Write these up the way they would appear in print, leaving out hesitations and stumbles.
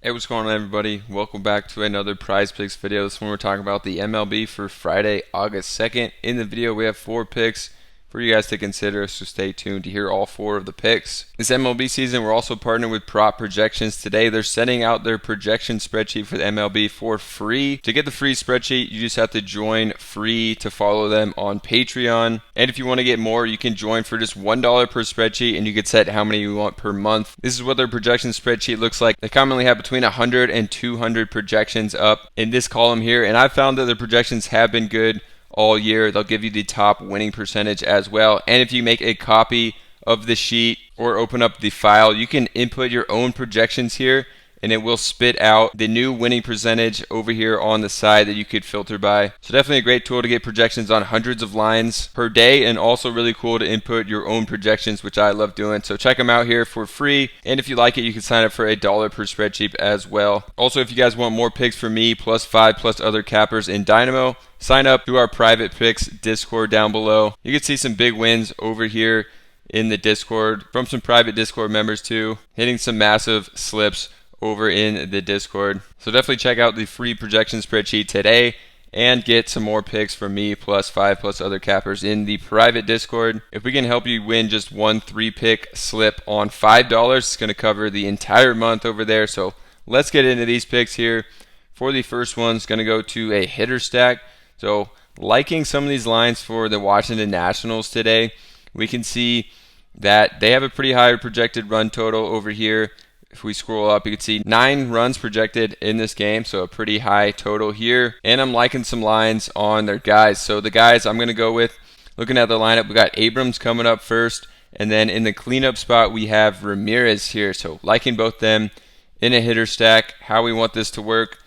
Hey, what's going on, everybody? Welcome back to another Prize Picks video. This one we're talking about the MLB for Friday, August 2nd. In the video, we have 4 picks for you guys to consider, so stay tuned to hear all 4 of the picks. This MLB season, we're also partnering with Prop Projections. Today, they're sending out their projection spreadsheet for the MLB for free. To get the free spreadsheet, you just have to join free to follow them on Patreon. And if you want to get more, you can join for just $1 per spreadsheet, and you can set how many you want per month. This is what their projection spreadsheet looks like. They commonly have between 100 and 200 projections up in this column here, and I've found that the projections have been good all year. They'll give you the top winning percentage as well. And if you make a copy of the sheet or open up the file, you can input your own projections here, and it will spit out the new winning percentage over here on the side that you could filter by. So definitely a great tool to get projections on hundreds of lines per day, and also really cool to input your own projections, which I love doing. So check them out here for free, and if you like it, you can sign up for $1 per spreadsheet as well. Also, if you guys want more picks from me, plus 5 plus other cappers in Dynamo, sign up to our Prizepicks Discord down below. You can see some big wins over here in the Discord from some private Discord members too, hitting some massive slips over in the Discord. So definitely check out the free projection spreadsheet today and get some more picks from me, plus 5 plus other cappers in the private Discord. If we can help you win just one 3-pick slip on $5, it's going to cover the entire month over there. So let's get into these picks here. For the first one, it's going to go to a hitter stack. So liking some of these lines for the Washington Nationals today, we can see that they have a pretty high projected run total over here. If we scroll up, you can see 9 runs projected in this game, so a pretty high total here. And I'm liking some lines on their guys. So the guys I'm going to go with, looking at the lineup, we got Abrams coming up first, and then in the cleanup spot we have Ramirez here. So liking both them in a hitter stack. How we want this to work.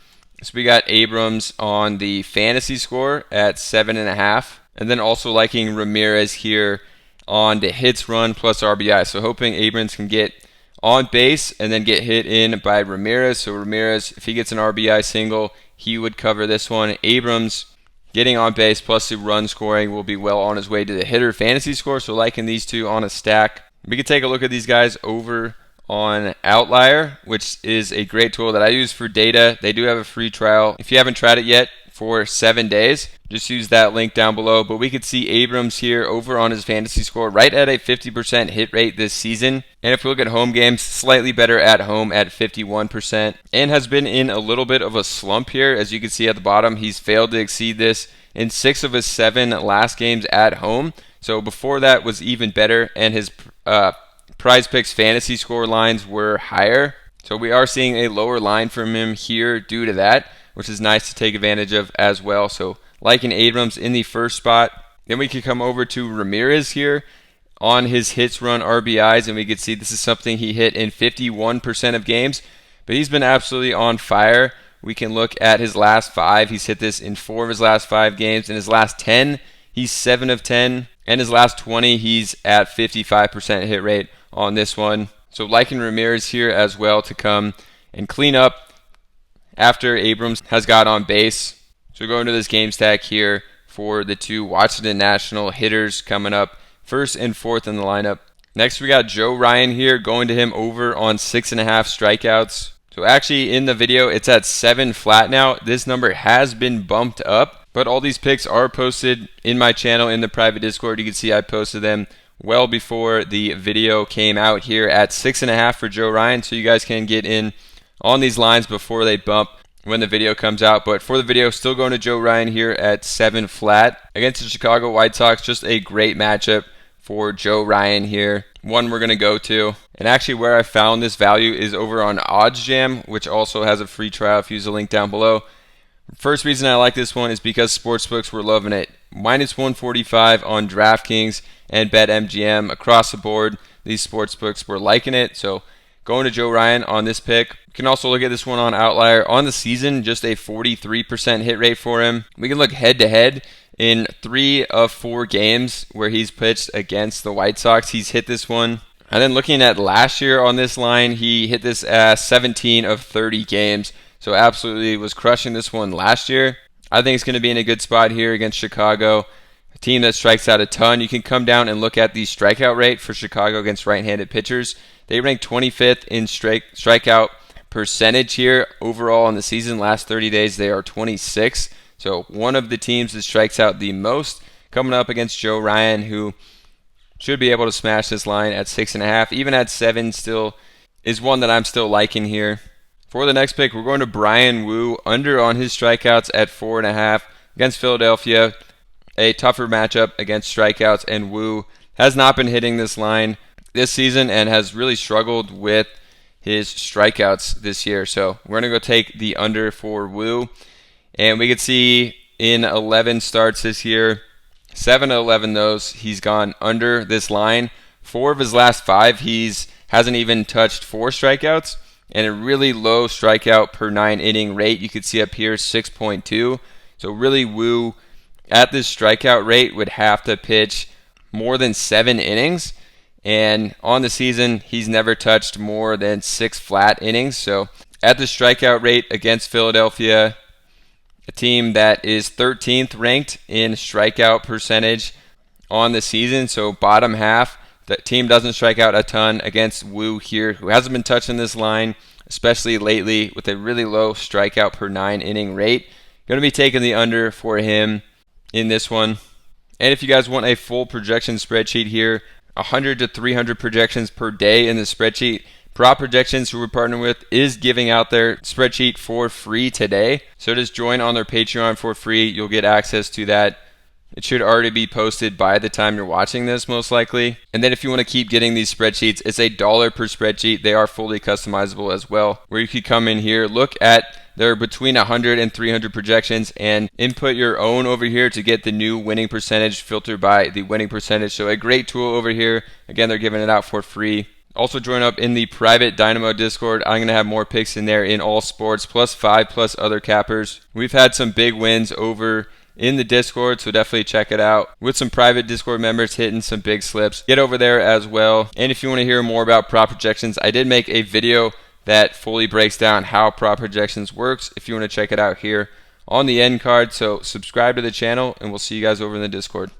So we got Abrams on the fantasy score at 7.5, and then also liking Ramirez here on the hits, run, plus RBI. So hoping Abrams can get on base and then get hit in by Ramirez. So Ramirez, if he gets an RBI single, he would cover this one. Abrams getting on base plus the run scoring will be well on his way to the hitter fantasy score. So liking these two on a stack. We can take a look at these guys over on Outlier, which is a great tool that I use for data. They do have a free trial. If you haven't tried it yet, for 7 days, just use that link down below. But we could see Abrams here over on his fantasy score right at a 50% hit rate this season. And if we look at home games, slightly better at home at 51%, and has been in a little bit of a slump here. As you can see at the bottom, he's failed to exceed this in 6 of his 7 last games at home. So before that was even better, and his Prizepicks fantasy score lines were higher. So we are seeing a lower line from him here due to that, which is nice to take advantage of as well. So liking Abrams in the first spot. Then we could come over to Ramirez here on his hits, run, RBIs, and we could see this is something he hit in 51% of games, but he's been absolutely on fire. We can look at his last 5. He's hit this in 4 of his last 5 games. In his last 10, he's 7 of 10. And his last 20, he's at 55% hit rate on this one. So liking Ramirez here as well to come and clean up after Abrams has got on base. So going to this game stack here for the 2 Washington National hitters coming up first and fourth in the lineup. Next we got Joe Ryan here, going to him over on 6.5 strikeouts. So actually in the video it's at 7 flat now. This number has been bumped up, but all these picks are posted in my channel in the private Discord. You can see I posted them well before the video came out here at 6.5 for Joe Ryan, so you guys can get in on these lines before they bump when the video comes out. But for the video, still going to Joe Ryan here at 7 flat against the Chicago White Sox. Just a great matchup for Joe Ryan here. One we're going to go to. And actually where I found this value is over on OddsJam, which also has a free trial if you use the link down below. First reason I like this one is because sportsbooks were loving it. Minus 145 on DraftKings and BetMGM across the board. These sportsbooks were liking it. So going to Joe Ryan on this pick. You can also look at this one on Outlier. On the season, just a 43% hit rate for him. We can look head to head in 3 of 4 games where he's pitched against the White Sox. He's hit this one. And then looking at last year on this line, he hit this 17 of 30 games. So absolutely was crushing this one last year. I think it's going to be in a good spot here against Chicago, a team that strikes out a ton. You can come down and look at the strikeout rate for Chicago against right-handed pitchers. They rank 25th in strikeout percentage here overall in the season, last 30 days, they are 26. So one of the teams that strikes out the most, coming up against Joe Ryan, who should be able to smash this line at 6.5. Even at 7 still is one that I'm still liking here. For the next pick, we're going to Brian Wu, under on his strikeouts at 4.5 against Philadelphia. A tougher matchup against strikeouts, and Wu has not been hitting this line this season and has really struggled with his strikeouts this year. So we're going to go take the under for Wu. And we can see in 11 starts this year, 7 to 11 those, he's gone under this line. 4 of his last 5, hasn't even touched 4 strikeouts, and a really low strikeout per 9 inning rate. You can see up here 6.2. So really, Wu at this strikeout rate would have to pitch more than 7 innings, and on the season he's never touched more than 6 flat innings. So at the strikeout rate against Philadelphia, a team that is 13th ranked in strikeout percentage on the season, so bottom half. The team doesn't strike out a ton against Wu here, who hasn't been touching this line, especially lately, with a really low strikeout per 9 inning rate. Going to be taking the under for him in this one. And if you guys want a full projection spreadsheet here, 100 to 300 projections per day in the spreadsheet. Prop Projections, who we're partnering with, is giving out their spreadsheet for free today. So just join on their Patreon for free. You'll get access to that. It should already be posted by the time you're watching this, most likely. And then if you want to keep getting these spreadsheets, it's $1 per spreadsheet. They are fully customizable as well, where you could come in here, look at their between 100 and 300 projections, and input your own over here to get the new winning percentage filtered by the winning percentage. So a great tool over here. Again, they're giving it out for free. Also join up in the private Dynamo Discord. I'm going to have more picks in there in all sports, plus 5 plus other cappers. We've had some big wins over in the Discord, so definitely check it out. With some private Discord members hitting some big slips, get over there as well. And if you want to hear more about prop projections, I did make a video that fully breaks down how prop projections works, if you want to check it out here on the end card. So subscribe to the channel, and we'll see you guys over in the Discord.